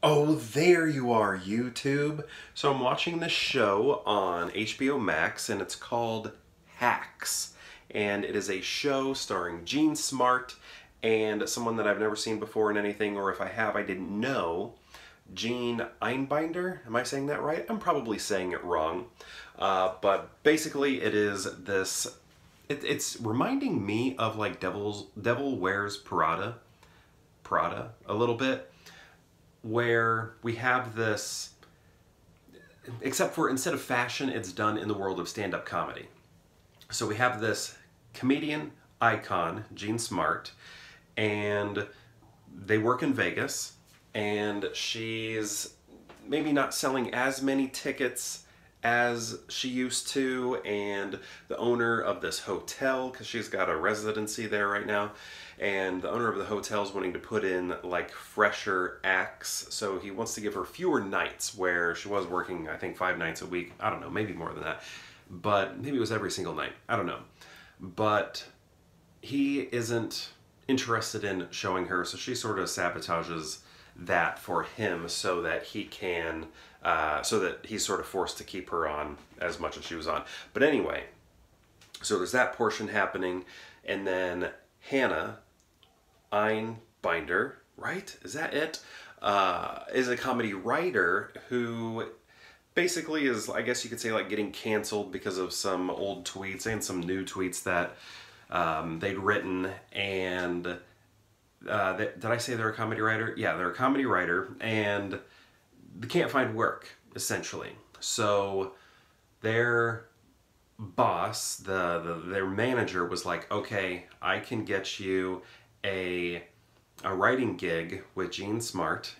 Oh, there you are, YouTube. So I'm watching this show on HBO Max, and it's called Hacks. And it is a show starring Jean Smart and someone that I've never seen before in anything, or if I have, I didn't know. Jean Einbinder. Am I saying that right? I'm probably saying it wrong. But basically, it is this. It's reminding me of like Devil Wears Prada a little bit, where we have this, except for instead of fashion, it's done in the world of stand-up comedy. So we have this comedian icon, Jean Smart, and they work in Vegas, and she's maybe not selling as many tickets as she used to, and the owner of this hotel, because she's got a residency there right now, and the owner of the hotel is wanting to put in like fresher acts, so he wants to give her fewer nights, where she was working I think 5 nights a week. I don't know, maybe more than that, but maybe it was every single night, I don't know. But he isn't interested in showing her, so she sort of sabotages that for him so that he can so that he's sort of forced to keep her on as much as she was on. But anyway, so there's that portion happening, and then Hannah Einbinder, right? Is that it? Is a comedy writer who basically is, I guess you could say, like getting canceled because of some old tweets and some new tweets that they'd written. And did I say they're a comedy writer? Yeah, they're a comedy writer, and they can't find work, essentially. So their boss, their manager, was like, okay, I can get you a writing gig with Jean Smart,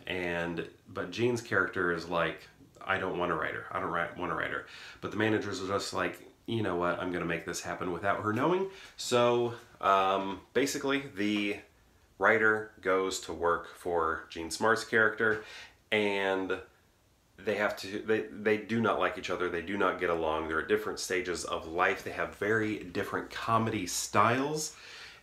but Jean's character is like, I don't want to write her. I don't want to write her. But the managers are just like, you know what, I'm going to make this happen without her knowing. So basically, the writer goes to work for Jean Smart's character, and they do not like each other. They do not get along. They're at different stages of life. They have very different comedy styles,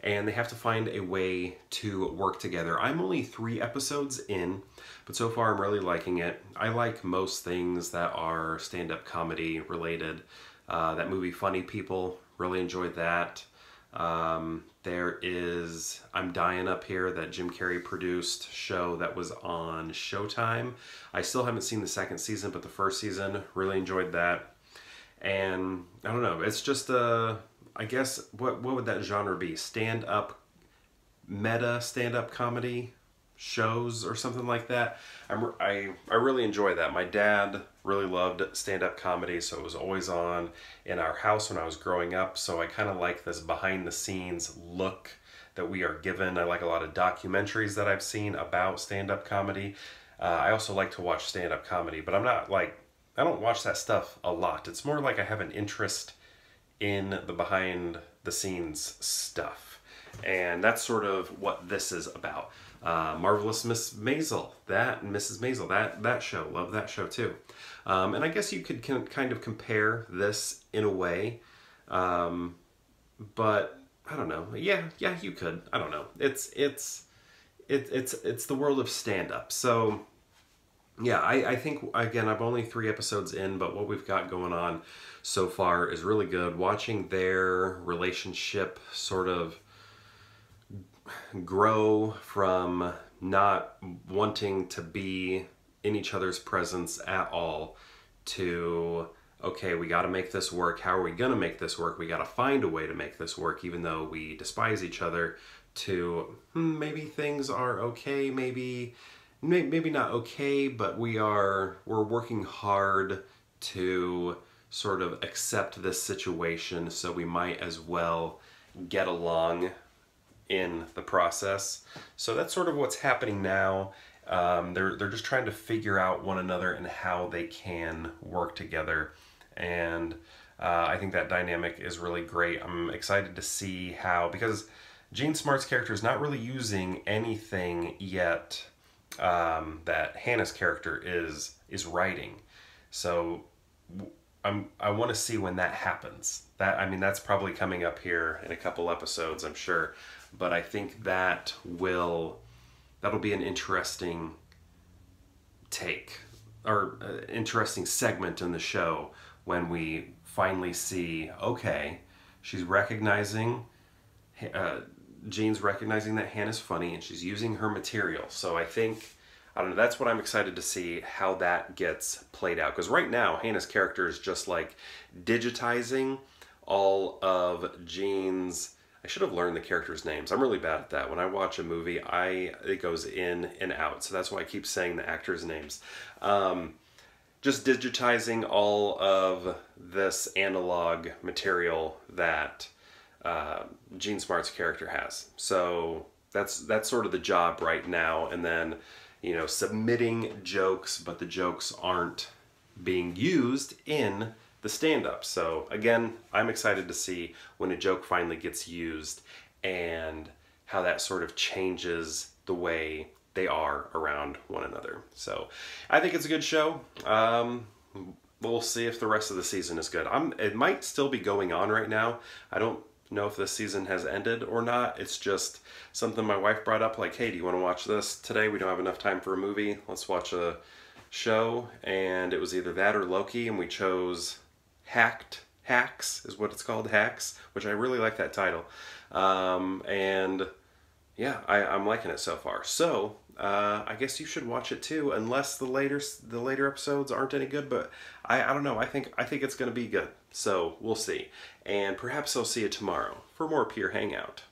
and they have to find a way to work together. I'm only 3 episodes in, but so far I'm really liking it. I like most things that are stand-up comedy related. That movie Funny People, really enjoyed that. There is I'm Dying Up Here, that Jim Carrey produced show that was on Showtime. I still haven't seen the 2nd season, but the 1st season, really enjoyed that. And I don't know, it's just I guess, what would that genre be? Stand-up, meta stand-up comedy shows or something like that. I really enjoy that. My dad really loved stand-up comedy, so it was always on in our house when I was growing up. So I kind of like this behind-the-scenes look that we are given. I like a lot of documentaries that I've seen about stand-up comedy. I also like to watch stand-up comedy, but I'm not like, I don't watch that stuff a lot. It's more like I have an interest in the behind-the-scenes stuff. And that's sort of what this is about. Marvelous Miss Maisel, that Mrs. Maisel, that show, love that show too. And I guess you could kind of compare this in a way, but I don't know. Yeah, you could. I don't know. It's the world of stand-up. So yeah, I think, again, I'm only 3 episodes in, but what we've got going on so far is really good. Watching their relationship sort of grow from not wanting to be in each other's presence at all to, okay, we got to make this work. How are we going to make this work? We got to find a way to make this work, even though we despise each other, to maybe things are okay, maybe not okay, but we're working hard to sort of accept this situation, so we might as well get along in the process. So that's sort of what's happening now. They're just trying to figure out one another and how they can work together, and I think that dynamic is really great. I'm excited to see how, because Jean Smart's character is not really using anything yet that Hannah's character is writing. So I want to see when that happens. That's probably coming up here in a couple episodes, I'm sure. But I think that'll be an interesting take or interesting segment in the show when we finally see, okay, she's recognizing, Jean's recognizing that Hannah's funny and she's using her material. So I think, I don't know, that's what I'm excited to see how that gets played out. Because right now, Hannah's character is just like digitizing all of Jean's, I should have learned the characters' names. I'm really bad at that. When I watch a movie, it goes in and out. So that's why I keep saying the actors' names. Just digitizing all of this analog material that Jean Smart's character has. So that's sort of the job right now. And then, you know, submitting jokes, but the jokes aren't being used in the stand-up. So again, I'm excited to see when a joke finally gets used and how that sort of changes the way they are around one another. So I think it's a good show. We'll see if the rest of the season is good. It might still be going on right now. I don't know if this season has ended or not. It's just something my wife brought up, like, hey, do you want to watch this today? We don't have enough time for a movie. Let's watch a show. And it was either that or Loki, and we chose Hacks is what it's called, Hacks, which I really like that title. And yeah, I'm liking it so far. So I guess you should watch it too, unless the later episodes aren't any good. But I don't know. I think it's going to be good. So we'll see. And perhaps I'll see you tomorrow for more Peer Hangout.